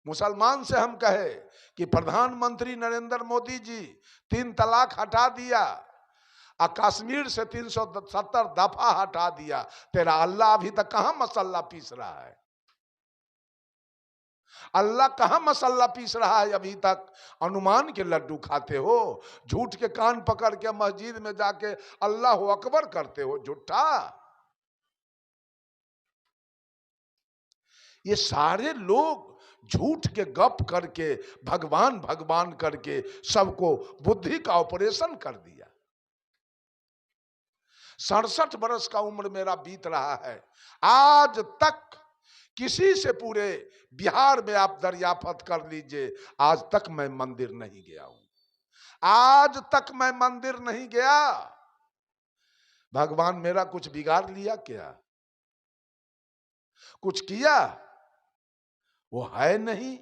मुसलमान से हम कहे कि प्रधानमंत्री नरेंद्र मोदी जी 3 तलाक हटा दिया और कश्मीर से 370 दफा हटा दिया, तेरा अल्लाह अभी तक कहां मसल्ला पीस रहा है? अल्लाह कहां मसल्ला पीस रहा है अभी तक? अनुमान के लड्डू खाते हो, झूठ के कान पकड़ के मस्जिद में जाके अल्लाह अकबर करते हो, झूठा। ये सारे लोग झूठ के गप करके भगवान भगवान करके सबको बुद्धि का ऑपरेशन कर दिया। 67 बरस का उम्र मेरा बीत रहा है, आज तक किसी से पूरे बिहार में आप दरियाफत कर लीजिए, आज तक मैं मंदिर नहीं गया हूं, आज तक मैं मंदिर नहीं गया। भगवान मेरा कुछ बिगाड़ लिया क्या? कुछ किया? वो है नहीं,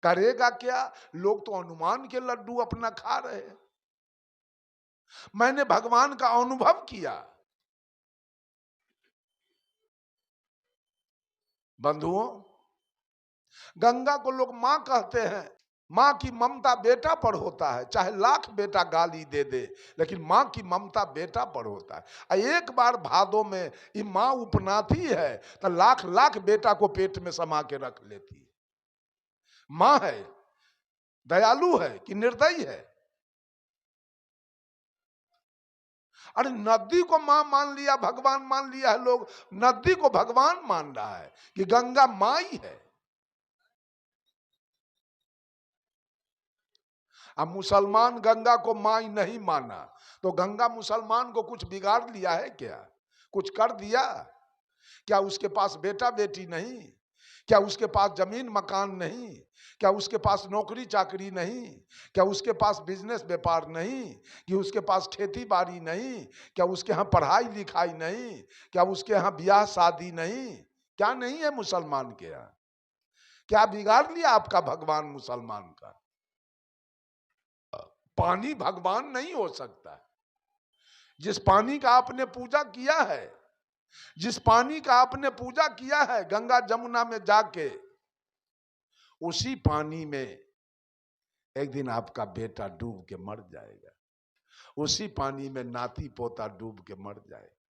करेगा क्या? लोग तो अनुमान के लड्डू अपना खा रहे हैं। मैंने भगवान का अनुभव किया। बंधुओं, गंगा को लोग मां कहते हैं, मां की ममता बेटा पर होता है, चाहे लाख बेटा गाली दे दे, लेकिन मां की ममता बेटा पर होता है। एक बार भादों में ये मां उपनाती है तो लाख लाख बेटा को पेट में समा के रख लेती है। मां है, दयालु है कि निर्दयी है? अरे नदी को मां मान लिया, भगवान मान लिया है लोग, नदी को भगवान मान रहा है कि गंगा मां ही है। अब मुसलमान गंगा को मां ही नहीं माना तो गंगा मुसलमान को कुछ बिगाड़ लिया है क्या? कुछ कर दिया क्या? उसके पास बेटा बेटी नहीं? क्या उसके पास जमीन मकान नहीं? क्या उसके पास नौकरी चाकरी नहीं? क्या उसके पास बिजनेस व्यापार नहीं? कि उसके पास खेती बाड़ी नहीं? क्या उसके यहाँ पढ़ाई लिखाई नहीं? क्या उसके यहाँ ब्याह शादी नहीं? क्या नहीं है मुसलमान के यहाँ? क्या बिगाड़ लिया आपका भगवान मुसलमान का? पानी भगवान नहीं हो सकता। जिस पानी का आपने पूजा किया है, जिस पानी का आपने पूजा किया है गंगा जमुना में जाके, उसी पानी में एक दिन आपका बेटा डूब के मर जाएगा, उसी पानी में नाती पोता डूब के मर जाएगा,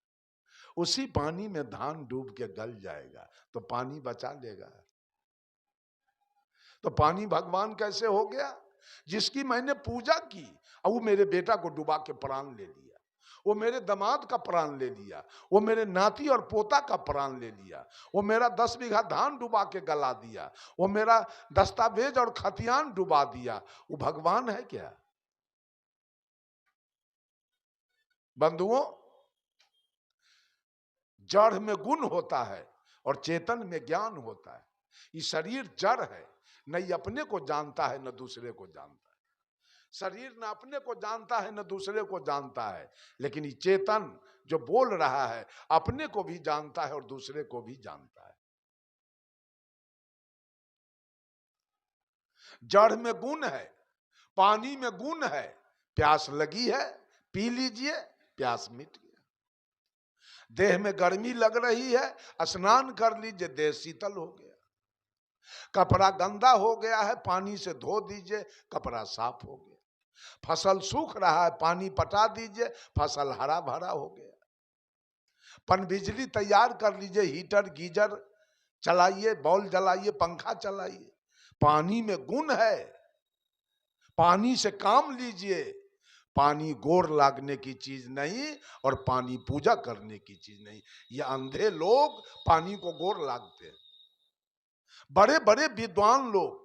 उसी पानी में धान डूब के गल जाएगा, तो पानी बचा लेगा? तो पानी भगवान कैसे हो गया? जिसकी मैंने पूजा की और वो मेरे बेटा को डुबा के प्राण ले लिया, वो मेरे दामाद का प्राण ले लिया, वो मेरे नाती और पोता का प्राण ले लिया, वो मेरा 10 बीघा धान डुबा के गला दिया, वो मेरा दस्तावेज और खतियान डुबा दिया, वो भगवान है क्या? बंधुओं, जड़ में गुण होता है और चेतन में ज्ञान होता है। ये शरीर जड़ है, न ये अपने को जानता है न दूसरे को जानता है। शरीर न अपने को जानता है न दूसरे को जानता है, लेकिन ये चेतन जो बोल रहा है अपने को भी जानता है और दूसरे को भी जानता है। जड़ में गुण है, पानी में गुण है, प्यास लगी है पी लीजिए, प्यास मिट गया। देह में गर्मी लग रही है, स्नान कर लीजिए, देह शीतल हो गया। कपड़ा गंदा हो गया है, पानी से धो दीजिए, कपड़ा साफ हो गया। फसल सूख रहा है, पानी पटा दीजिए, फसल हरा भरा हो गया। पन बिजली तैयार कर लीजिए, हीटर गीजर चलाइए, बॉल जलाइए, पंखा चलाइए। पानी में गुण है, पानी से काम लीजिए। पानी गोर लागने की चीज नहीं और पानी पूजा करने की चीज नहीं। ये अंधे लोग पानी को गोर लागते हैं। बड़े बड़े विद्वान लोग,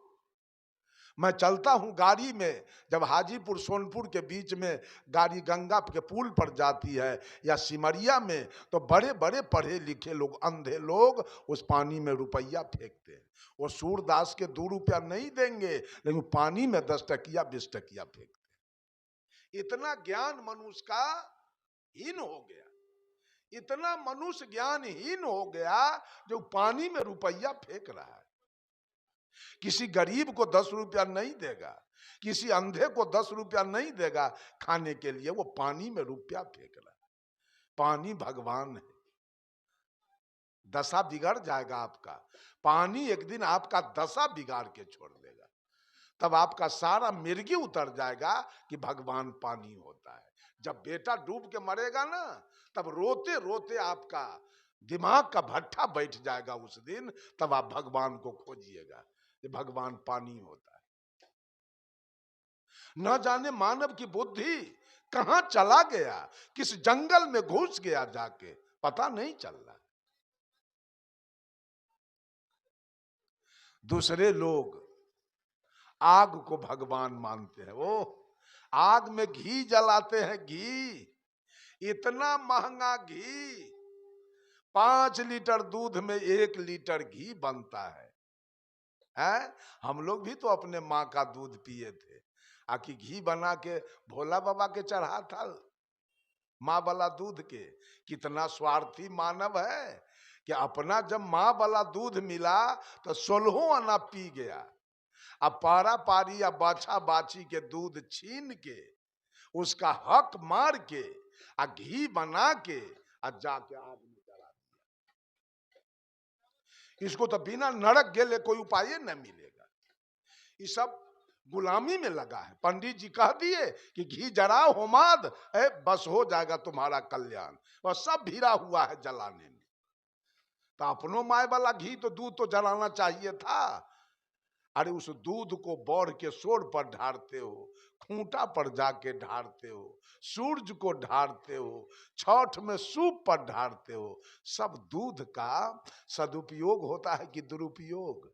मैं चलता हूं गाड़ी में, जब हाजीपुर सोनपुर के बीच में गाड़ी गंगा के पुल पर जाती है या सिमरिया में, तो बड़े बड़े पढ़े लिखे लोग, अंधे लोग उस पानी में रुपया फेंकते हैं। वो सूरदास के 2 रुपया नहीं देंगे, लेकिन पानी में 10 टकिया 20 टकिया फेंकते हैं। इतना ज्ञान मनुष्य का हीन हो गया, इतना मनुष्य ज्ञानहीन हो गया जो पानी में रुपया फेंक रहा है। किसी गरीब को 10 रुपया नहीं देगा, किसी अंधे को 10 रुपया नहीं देगा खाने के लिए, वो पानी में रुपया फेंक रहा है। पानी भगवान है। दशा बिगड़ जाएगा आपका। पानी एक दिन आपका दशा बिगाड़ के छोड़ देगा। तब आपका सारा मिर्गी उतर जाएगा कि भगवान पानी होता है। जब बेटा डूब के मरेगा ना, तब रोते रोते आपका दिमाग का भट्ठा बैठ जाएगा उस दिन। तब आप भगवान को खोजिएगा कि भगवान पानी होता है। न जाने मानव की बुद्धि कहां चला गया, किस जंगल में घुस गया जाके, पता नहीं चल रहा। दूसरे लोग आग को भगवान मानते हैं। वो आग में घी जलाते हैं, घी, इतना महंगा घी, 5 लीटर दूध में 1 लीटर घी बनता है। हम लोग भी तो अपने माँ का दूध पिए थे, आखिर घी बना के भोला बाबा के चढ़ा था माँ वाला दूध के। कितना स्वार्थी मानव है कि अपना जब माँ वाला दूध मिला तो 16 आना पी गया। अब पारा पारी या बाछा बाछी के दूध छीन के उसका हक मार के आ घी बना के आ जाके आग में जला दिया। इसको तो बिना नरक गेले कोई उपाय न मिलेगा। ये सब गुलामी में लगा है। पंडित जी कह दिए कि घी जलाओ होमाद, बस हो जाएगा तुम्हारा कल्याण, और सब भिड़ा हुआ है जलाने में। तो अपनों माय वाला घी तो दूध तो जलाना चाहिए था। अरे उस दूध को बौड़ के सोड़ पर ढारते हो, खूंटा पर जाके ढारते हो, सूरज को ढारते हो, छठ में सूप पर ढारते हो। सब दूध का सदुपयोग होता है कि दुरुपयोग।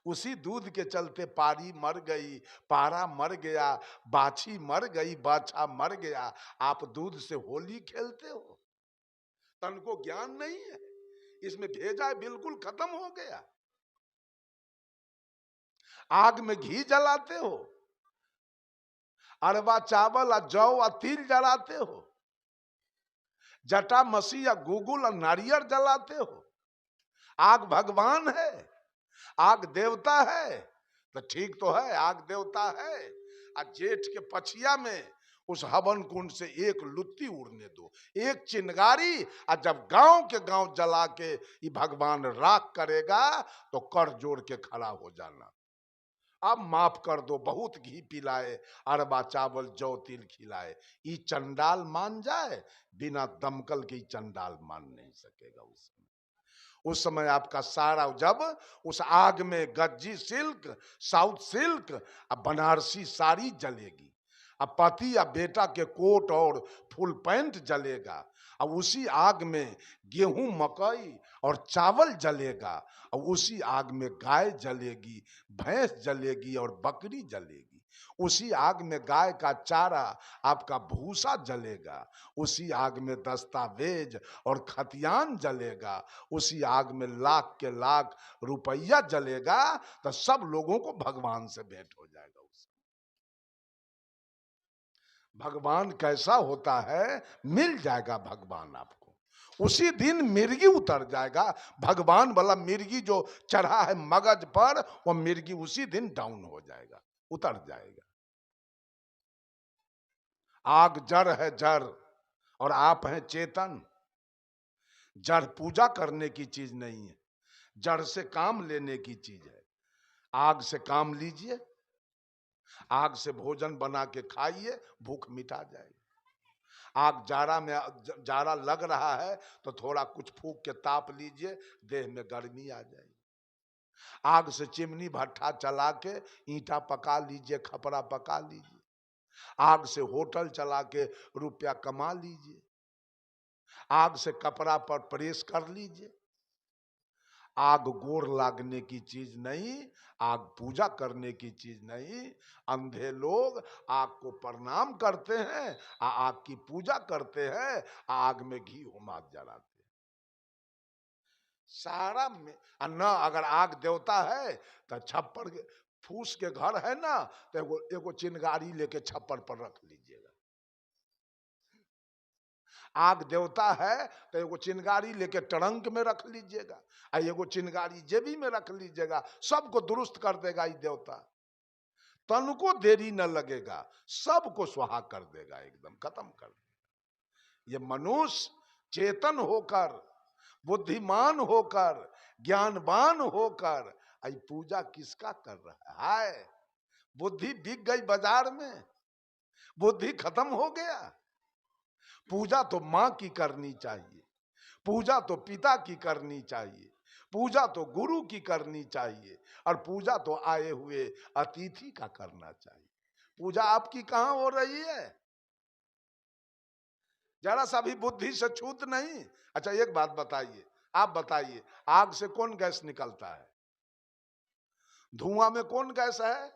उसी दूध के चलते पारी मर गई, पारा मर गया, बाछी मर गई, बाछा मर गया। आप दूध से होली खेलते हो, तन को ज्ञान नहीं है। इसमें भेजा बिल्कुल खत्म हो गया। आग में घी जलाते हो, अरवा चावल और जौ और तिल जलाते हो, जटा मसी या गुगुल और नारियल जलाते हो। आग भगवान है, आग देवता है तो ठीक तो है, आग देवता है। और जेठ के पछिया में उस हवन कुंड से एक लुत्ती उड़ने दो, एक चिंगारी, और जब गांव के गांव जला के ये भगवान राख करेगा तो कर जोड़ के खड़ा हो जाना। अब माफ कर दो, बहुत घी पिलाए, अरबा चावल जौ तिल खिलाए, ये चंडाल मान जाए, बिना दमकल के चंडाल मान नहीं सकेगा। उस समय आपका सारा, जब उस आग में गज्जी सिल्क, साउथ सिल्क, अब बनारसी साड़ी जलेगी, अब पति या बेटा के कोट और फुल पैंट जलेगा, अब उसी आग में गेहूं मकई और चावल जलेगा, और उसी आग में गाय जलेगी, भैंस जलेगी और बकरी जलेगी। उसी आग में गाय का चारा, आपका भूसा जलेगा, उसी आग में दस्तावेज और खतियान जलेगा, उसी आग में लाख के लाख रुपया जलेगा। तो सब लोगों को भगवान से भेंट हो जाएगा। भगवान कैसा होता है, मिल जाएगा भगवान आपको। उसी दिन मिर्गी उतर जाएगा। भगवान वाला मिर्गी जो चढ़ा है मगज पर, वो मिर्गी उसी दिन डाउन हो जाएगा, उतर जाएगा। आग जड़ है जड़, और आप हैं चेतन। जड़ पूजा करने की चीज नहीं है, जड़ से काम लेने की चीज है। आग से काम लीजिए, आग से भोजन बना के खाइए, भूख मिटा जाएगी। आग जाड़ा में, जाड़ा लग रहा है तो थोड़ा कुछ फूंक के ताप लीजिए, देह में गर्मी आ जाएगी। आग से चिमनी भट्ठा चला के ईंटा पका लीजिए, खपरा पका लीजिए। आग से होटल चला के रुपया कमा लीजिए। आग से कपड़ा पर प्रेस कर लीजिए। आग गोर लागने की चीज नहीं, आग पूजा करने की चीज नहीं। अंधे लोग आग को प्रणाम करते हैं, आग की पूजा करते हैं, आग में घी होमाद जलाते हैं। सारा में न, अगर आग देवता है तो छप्पर फूस के घर है ना, तो एगो चिंगारी लेके छप्पर पर रख लीजिएगा। आग देवता है तो एगो चिंगारी लेके ट्रंक में रख लीजिएगा, एगो चिंगारी जेबी में रख लीजिएगा। सबको दुरुस्त कर देगा ये देवता। तन को देरी न लगेगा, सबको स्वाहा कर देगा, एकदम खत्म कर देगा। ये मनुष्य चेतन होकर बुद्धिमान होकर, ज्ञानवान होकर आई पूजा किसका कर रहा है? बुद्धि बिक गई बाजार में, बुद्धि खत्म हो गया। पूजा तो मां की करनी चाहिए, पूजा तो पिता की करनी चाहिए, पूजा तो गुरु की करनी चाहिए, और पूजा तो आए हुए अतिथि का करना चाहिए। पूजा आपकी कहां हो रही है? जरा सा भी बुद्धि से छूत नहीं। अच्छा एक बात बताइए, आप बताइए, आग से कौन गैस निकलता है? धुआं में कौन गैस है?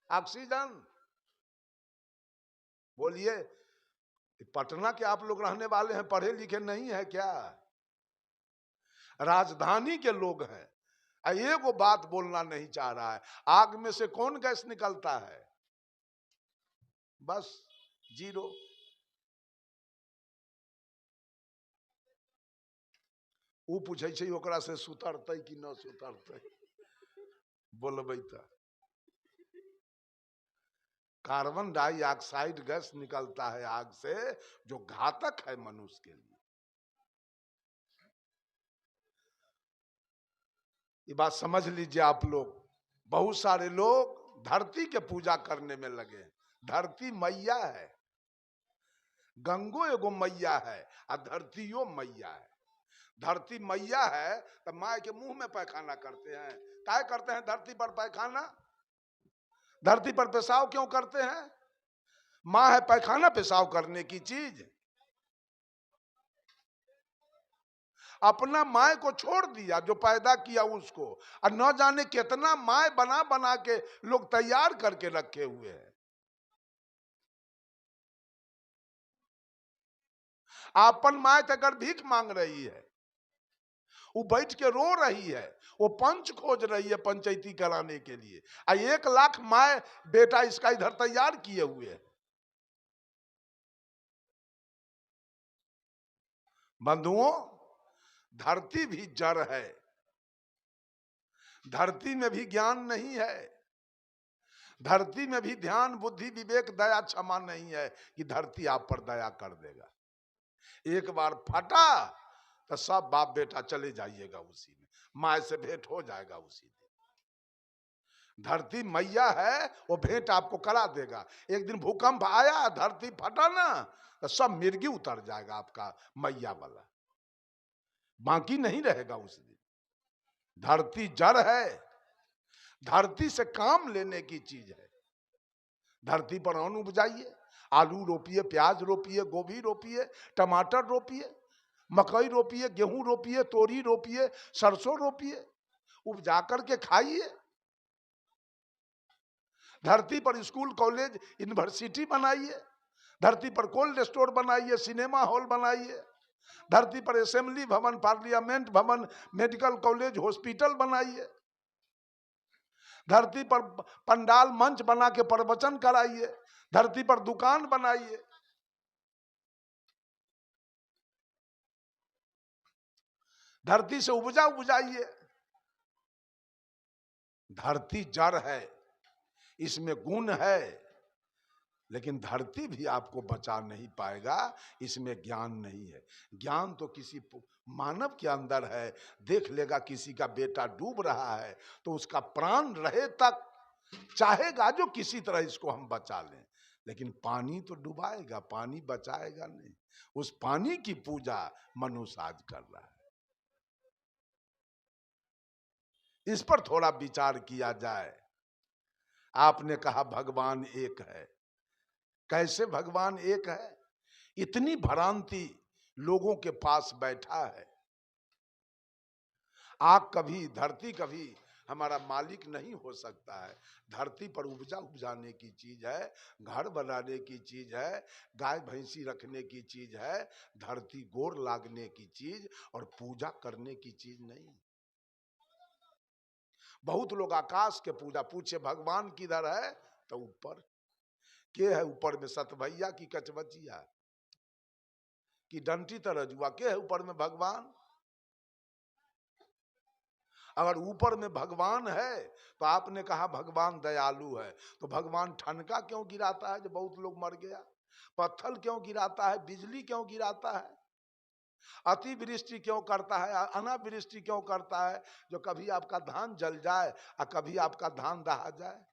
ऑक्सीजन। बोलिए, पटना के आप लोग रहने वाले हैं, पढ़े लिखे नहीं है क्या? राजधानी के लोग हैं, एगो बात बोलना नहीं चाह रहा है। आग में से कौन गैस निकलता है? बस जीरो। वो पूछे छे ओकरा से सुतरते कि न सुतरते, बोलबे त कार्बन डाइऑक्साइड गैस निकलता है आग से, जो घातक है मनुष्य के लिए। ये बात समझ लीजिए आप लोग। बहुत सारे लोग धरती के पूजा करने में लगे। धरती मैया है, गंगो एगो मैया है, और धरतियो मैया है। धरती मैया है तो माँ के मुंह में पैखाना करते हैं। काय करते हैं धरती पर पैखाना? धरती पर पेशाब क्यों करते हैं? माँ है पैखाना पेशाब करने की चीज। अपना माय को छोड़ दिया जो पैदा किया उसको, और न जाने कितना माय बना बना के लोग तैयार करके रखे हुए हैं। अपन माय अगर भीख मांग रही है, वो बैठ के रो रही है, वो पंच खोज रही है पंचायती कराने के लिए, और 1 लाख माय बेटा इसका इधर तैयार किए हुए है। बंधुओं, धरती भी जड़ है, धरती में भी ज्ञान नहीं है, धरती में भी ध्यान बुद्धि विवेक दया क्षमा नहीं है कि धरती आप पर दया कर देगा। एक बार फटा तो सब बाप बेटा चले जाइएगा उसी में, माँ से भेंट हो जाएगा उसी दिन। धरती मैया है, वो भेंट आपको करा देगा। एक दिन भूकंप आया, धरती फटा ना, तो सब मिर्गी उतर जाएगा आपका मैया वाला, बाकी नहीं रहेगा उस दिन। धरती जड़ है, धरती से काम लेने की चीज है। धरती पर अन्न उपजाइए, आलू रोपिए, प्याज रोपिए, गोभी रोपिए, टमाटर रोपिए, मकई रोपिए, गेहूं रोपिए, तोरी रोपिए, सरसों रोपिए, उपजा करके खाइए। धरती पर स्कूल कॉलेज यूनिवर्सिटी बनाइए, धरती पर कोल्ड स्टोर बनाइए, सिनेमा हॉल बनाइए, धरती पर असेंबली भवन, पार्लियामेंट भवन, मेडिकल कॉलेज, हॉस्पिटल बनाइए, धरती पर पंडाल मंच बना के प्रवचन कराइए, धरती पर दुकान बनाइए। धरती से उपजा उपजाइए। धरती जड़ है, इसमें गुण है, लेकिन धरती भी आपको बचा नहीं पाएगा, इसमें ज्ञान नहीं है। ज्ञान तो किसी मानव के अंदर है। देख लेगा किसी का बेटा डूब रहा है तो उसका प्राण रहे तक चाहेगा जो किसी तरह इसको हम बचा लें, लेकिन पानी तो डुबाएगा, पानी बचाएगा नहीं। उस पानी की पूजा मनुष्य आज कर रहा है। इस पर थोड़ा विचार किया जाए। आपने कहा भगवान एक है, कैसे भगवान एक है? इतनी भ्रांति लोगों के पास बैठा है। आग कभी, धरती कभी हमारा मालिक नहीं हो सकता है। धरती पर उपजा उपजाने की चीज है, घर बनाने की चीज है, गाय भैंसी रखने की चीज है, धरती गोर लागने की चीज और पूजा करने की चीज नहीं। बहुत लोग आकाश के पूजा, पूछे भगवान किधर है तो ऊपर। के है ऊपर में? सतभैया की कचबचिया की डंटी तरजुआ? के है ऊपर में? भगवान। अगर ऊपर में भगवान है तो आपने कहा भगवान दयालु है, तो भगवान ठनका क्यों गिराता है जो बहुत लोग मर गया? पत्थर क्यों गिराता है? बिजली क्यों गिराता है? अतिवृष्टि क्यों करता है, अनावृष्टि क्यों करता है? जो कभी आपका धान जल जाए और कभी आपका धान दहा जाए।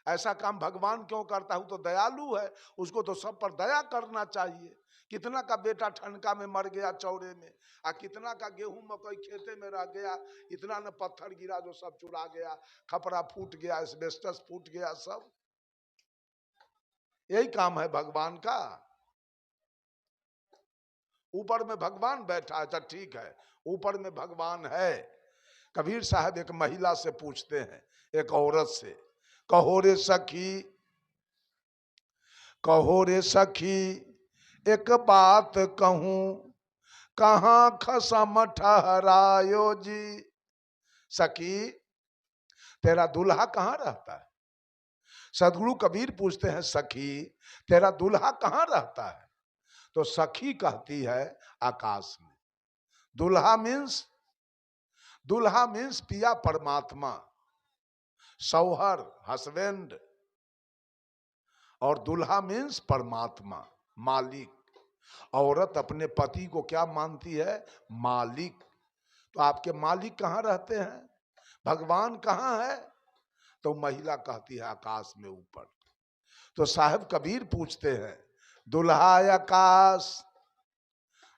ऐसा काम भगवान क्यों करता है? तो दयालु है, उसको तो सब पर दया करना चाहिए। कितना का बेटा ठनका में मर गया चौरे में, और कितना का गेहूं मकई खेते में रह गया, इतना न पत्थर गिरा जो सब चुरा गया, खपरा फूट गया, एस्बेस्टस फूट गया, सब। यही काम है भगवान का। ऊपर में भगवान बैठा है, अच्छा ठीक है, ऊपर में भगवान है। कबीर साहब एक महिला से पूछते हैं, एक औरत से, कहो रे सखी, कहो रे सखी एक बात कहूं, कहां खसम ठहरायो जी। सखी तेरा दूल्हा कहां रहता है? सदगुरु कबीर पूछते हैं, सखी तेरा दूल्हा कहां रहता है? तो सखी कहती है, आकाश में। दूल्हा मीन्स, दूल्हा मीन्स पिया परमात्मा, सौहर हस्बैंड, और दूल्हा मीन्स परमात्मा, मालिक। औरत अपने पति को क्या मानती है? मालिक। तो आपके मालिक कहाँ रहते हैं? भगवान कहाँ है? तो महिला कहती है, आकाश में ऊपर। तो साहब कबीर पूछते हैं, दुल्हा आकाश,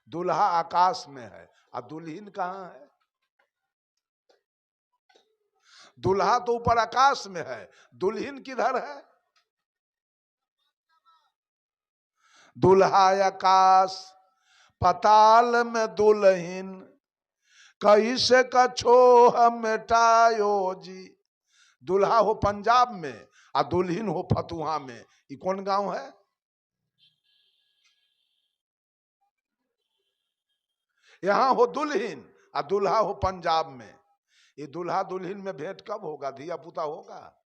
दुल्हा आकाश में है और दुल्हन कहाँ है? दुल्हा तो ऊपर आकाश में है, दुल्हन किधर है? दुल्हा आकाश पताल में दुल्हन, कैसे का छोह मिटायो जी। दुल्हा हो पंजाब में और दुल्हन हो फतुहा में। ये कौन गांव है? यहां हो दुल्हन और दुल्हा हो पंजाब में। ये दुल्हा दुल्हन में भेंट कब होगा? धिया पुता होगा?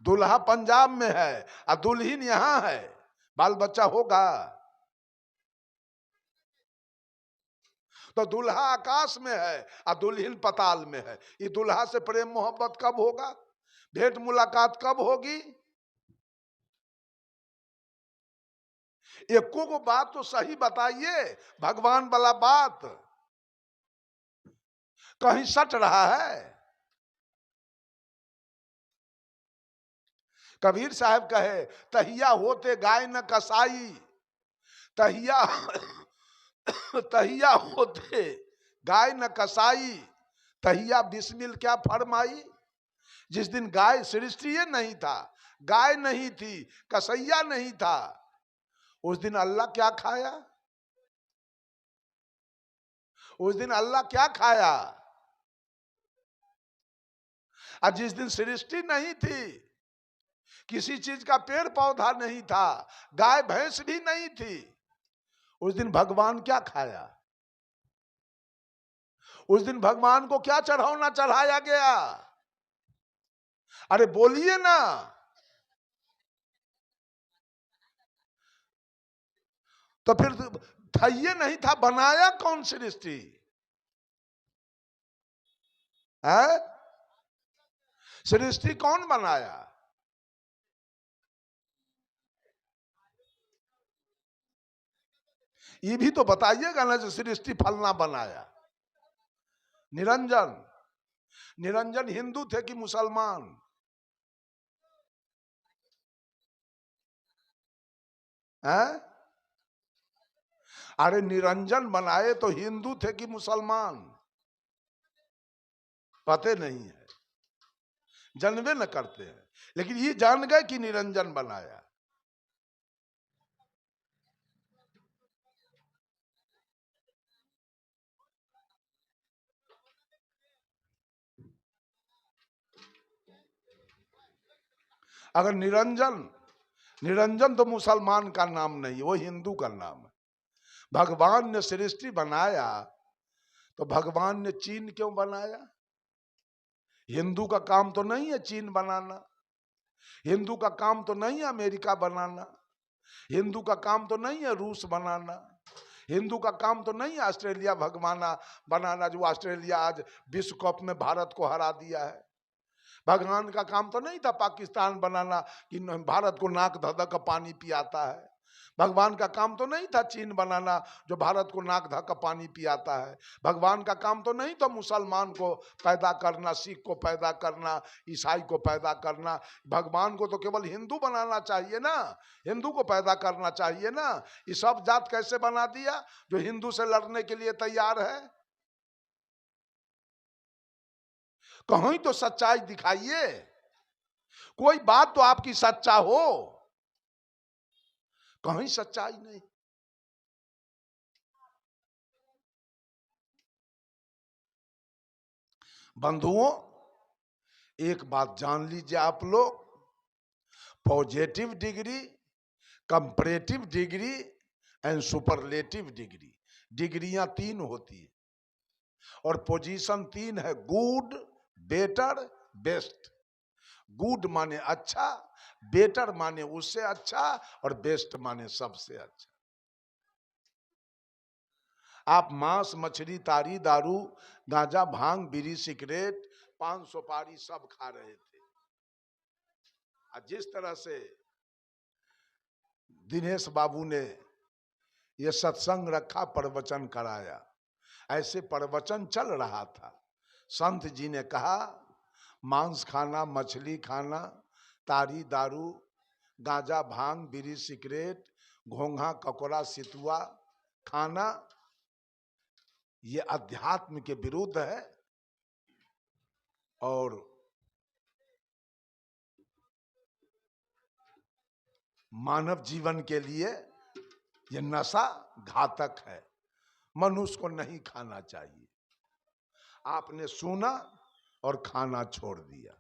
दुल्हा पंजाब में है और दुल्हन यहां है, बाल बच्चा होगा? तो दुल्हा आकाश में है और दुल्हन पताल में है। ये दुल्हा से प्रेम मोहब्बत कब होगा? भेंट मुलाकात कब होगी? एको को बात तो सही बताइए, भगवान वाला बात कहीं सट रहा है? कबीर साहब कहे, तहिया होते गाय न कसाई, तहिया तहिया होते गाय न कसाई, तहिया बिस्मिल क्या फरमाई। जिस दिन गाय सृष्टि नहीं था, गाय नहीं थी, कसैया नहीं था, उस दिन अल्लाह क्या खाया? उस दिन अल्लाह क्या खाया? और जिस दिन सृष्टि नहीं थी, किसी चीज का पेड़ पौधा नहीं था, गाय भैंस भी नहीं थी, उस दिन भगवान क्या खाया? उस दिन भगवान को क्या चढ़ावना चढ़ाया गया? अरे बोलिए ना। तो फिर था, ये नहीं था, बनाया कौन सृष्टि है? सृष्टि कौन बनाया? ये भी तो बताइएगा ना, जो सृष्टि फलना बनाया। निरंजन, निरंजन हिंदू थे कि मुसलमान? हैं? अरे निरंजन बनाए तो हिंदू थे कि मुसलमान? पते नहीं है, जानवे न करते हैं, लेकिन ये जान गए कि निरंजन बनाया। अगर निरंजन, निरंजन तो मुसलमान का नाम नहीं, वो हिंदू का नाम है। भगवान ने सृष्टि बनाया तो भगवान ने चीन क्यों बनाया? हिंदू का काम तो नहीं है चीन बनाना, हिंदू का काम तो नहीं है अमेरिका बनाना, हिंदू का काम तो नहीं है रूस बनाना, हिंदू का काम तो नहीं है ऑस्ट्रेलिया भगवाना बनाना, जो ऑस्ट्रेलिया आज विश्व कप में भारत को हरा दिया है। भगवान का काम तो नहीं था पाकिस्तान बनाना कि भारत को नाक धधक पानी पियाता है। भगवान का काम तो नहीं था चीन बनाना जो भारत को नाक धक्का पानी पियाता है। भगवान का काम तो नहीं था मुसलमान को पैदा करना, सिख को पैदा करना, ईसाई को पैदा करना। भगवान को तो केवल हिंदू बनाना चाहिए ना, हिंदू को पैदा करना चाहिए ना। ये सब जात कैसे बना दिया जो हिंदू से लड़ने के लिए तैयार है? कहीं तो सच्चाई दिखाइए, कोई बात तो आपकी सच्चा हो। कहीं सच्चाई नहीं। बंधुओं, एक बात जान लीजिए आप लोग, positive degree, comparative degree and superlative degree, डिग्रियां तीन होती है और पोजीशन तीन है, गुड, बेटर, बेस्ट। गुड माने अच्छा, बेटर माने उससे अच्छा और बेस्ट माने सबसे अच्छा। आप मांस, मछली, तारी, दारू, गांजा, भांग, बीड़ी, सिगरेट, पान सुपारी सब खा रहे थे। जिस तरह से दिनेश बाबू ने ये सत्संग रखा, प्रवचन कराया, ऐसे प्रवचन चल रहा था। संत जी ने कहा मांस खाना, मछली खाना, तारी दारू, गांजा भांग, बीड़ी सिगरेट, घोंघा ककोड़ा सितुआ खाना ये अध्यात्म के विरुद्ध है और मानव जीवन के लिए ये नशा घातक है, मनुष्य को नहीं खाना चाहिए। आपने सुना और खाना छोड़ दिया,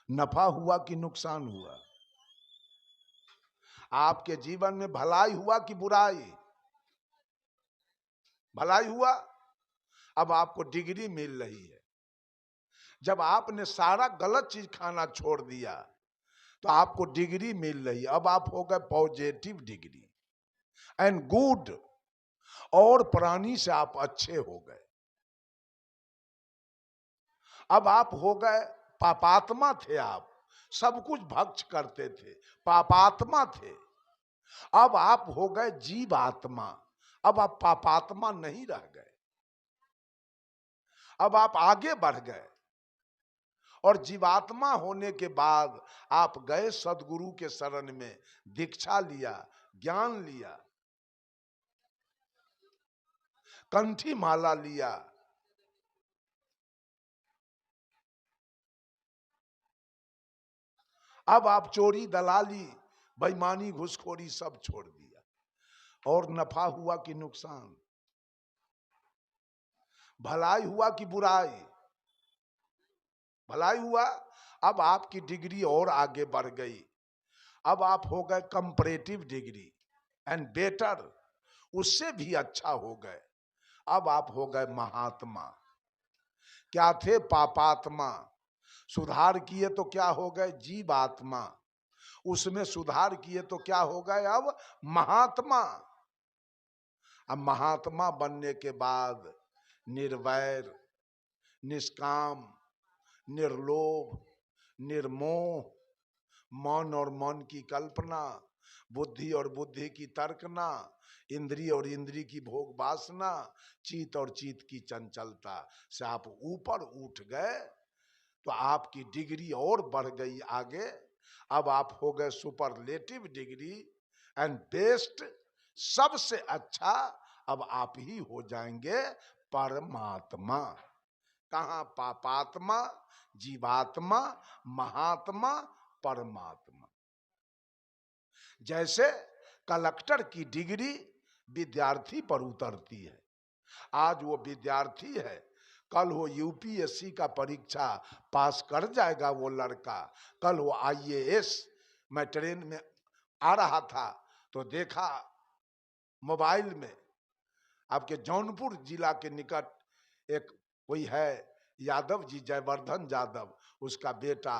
नफा हुआ कि नुकसान हुआ? आपके जीवन में भलाई हुआ कि बुराई? भलाई हुआ। अब आपको डिग्री मिल रही है। जब आपने सारा गलत चीज खाना छोड़ दिया तो आपको डिग्री मिल रही है। अब आप हो गए पॉजिटिव डिग्री एंड गुड, और प्राणी से आप अच्छे हो गए। अब आप हो गए पापात्मा थे, आप सब कुछ भक्ष करते थे, पापात्मा थे। अब आप हो गए जीवात्मा, अब आप पापात्मा नहीं रह गए, अब आप आगे बढ़ गए। और जीवात्मा होने के बाद आप गए सदगुरु के शरण में, दीक्षा लिया, ज्ञान लिया, कंठी माला लिया। अब आप चोरी, दलाली, बेईमानी, घुसखोरी सब छोड़ दिया। और नफा हुआ कि नुकसान? भलाई हुआ कि बुराई? भलाई हुआ। अब आपकी डिग्री और आगे बढ़ गई। अब आप हो गए कंपैरेटिव डिग्री एंड बेटर, उससे भी अच्छा हो गए। अब आप हो गए महात्मा। क्या थे? पापात्मा। सुधार किए तो क्या हो गए? जीवात्मा। उसमें सुधार किए तो क्या हो गए? अब महात्मा। अब महात्मा बनने के बाद निर्वैर, निष्काम, निर्लोभ, निर्मोह, मन और मन की कल्पना, बुद्धि और बुद्धि की तर्कना, इंद्रिय और इंद्रिय की भोग वासना, चित और चित की चंचलता से आप ऊपर उठ गए तो आपकी डिग्री और बढ़ गई आगे। अब आप हो गए सुपरलेटिव डिग्री एंड बेस्ट, सबसे अच्छा। अब आप ही हो जाएंगे परमात्मा। कहाँ? पापात्मा, जीवात्मा, महात्मा, परमात्मा। जैसे कलेक्टर की डिग्री विद्यार्थी पर उतरती है, आज वो विद्यार्थी है, कल वो यूपीएससी का परीक्षा पास कर जाएगा वो लड़का, कल वो आईएएस। मैं ट्रेन में आ रहा था तो देखा मोबाइल में, आपके जौनपुर जिला के निकट एक कोई है यादव जी, जयवर्धन यादव, उसका बेटा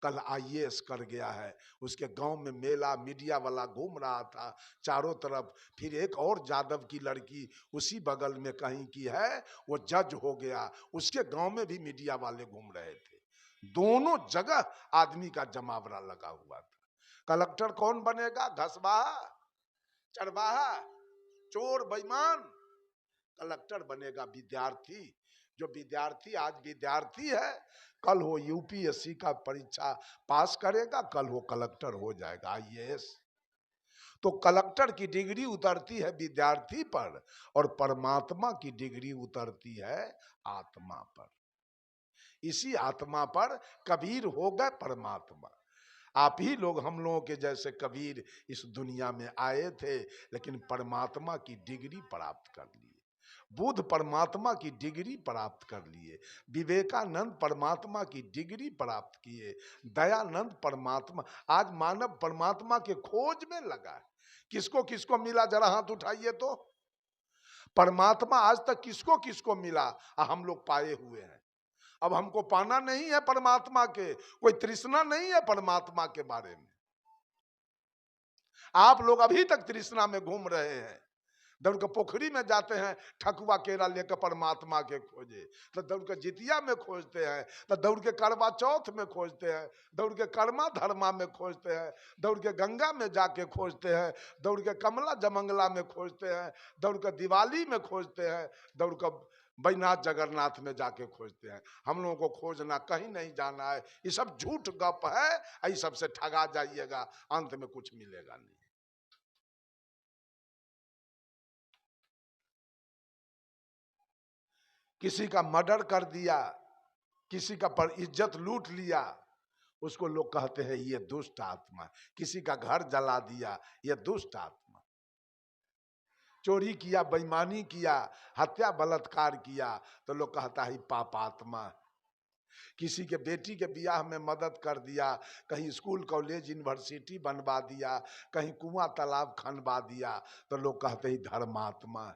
कल आईएएस कर गया है। उसके गांव में मेला, मीडिया वाला घूम रहा था चारों तरफ। फिर एक और यादव की लड़की उसी बगल में कहीं की है, वो जज हो गया, उसके गांव में भी मीडिया वाले घूम रहे थे। दोनों जगह आदमी का जमावड़ा लगा हुआ था। कलेक्टर कौन बनेगा? घसबा चरवाहा, चोर, बेईमान। कलेक्टर बनेगा विद्यार्थी। जो विद्यार्थी आज विद्यार्थी है, कल वो यूपीएससी का परीक्षा पास करेगा, कल वो कलेक्टर हो जाएगा, आईएएस। तो कलेक्टर की डिग्री उतरती है विद्यार्थी पर, और परमात्मा की डिग्री उतरती है आत्मा पर। इसी आत्मा पर कबीर हो गए परमात्मा। आप ही लोग, हम लोगों के जैसे कबीर इस दुनिया में आए थे, लेकिन परमात्मा की डिग्री प्राप्त कर लिए। बुद्ध परमात्मा की डिग्री प्राप्त कर लिए, विवेकानंद परमात्मा की डिग्री प्राप्त किए, दयानंद परमात्मा। आज मानव परमात्मा के खोज में लगा है। किसको किसको मिला, जरा हाथ उठाइए तो। परमात्मा आज तक किसको किसको मिला, हम लोग पाए हुए हैं। अब हमको पाना नहीं है परमात्मा के, कोई तृष्णा नहीं है परमात्मा के बारे में। आप लोग अभी तक तृष्णा में घूम रहे हैं। दौड़ के पोखरी में जाते हैं ठकुआ केरा लेकर परमात्मा के खोजे, तो दौड़ के जितिया में खोजते हैं, तो दौड़ के करवा चौथ में खोजते हैं, दौड़ के कर्मा धर्मा में खोजते हैं, दौड़ के गंगा में जाके खोजते हैं, दौड़ के कमला जमंगला में खोजते हैं, दौड़ के दिवाली में खोजते हैं, दौड़ के बैनाथ जगन्नाथ में जाके खोजते हैं। हम लोगों को खोजना कहीं नहीं जाना है। ये सब झूठ गप है, ये सबसे ठगा जाइएगा, अंत में कुछ मिलेगा नहीं। किसी का मर्डर कर दिया, किसी का पर इज्जत लूट लिया, उसको लोग कहते हैं ये दुष्ट आत्मा। किसी का घर जला दिया, ये दुष्ट आत्मा। चोरी किया, बेईमानी किया, हत्या बलात्कार किया, तो लोग कहता है पाप आत्मा। किसी के बेटी के ब्याह में मदद कर दिया, कहीं स्कूल कॉलेज यूनिवर्सिटी बनवा दिया, कहीं कुआं तालाब खनवा दिया, तो लोग कहते हैं धर्मात्मा।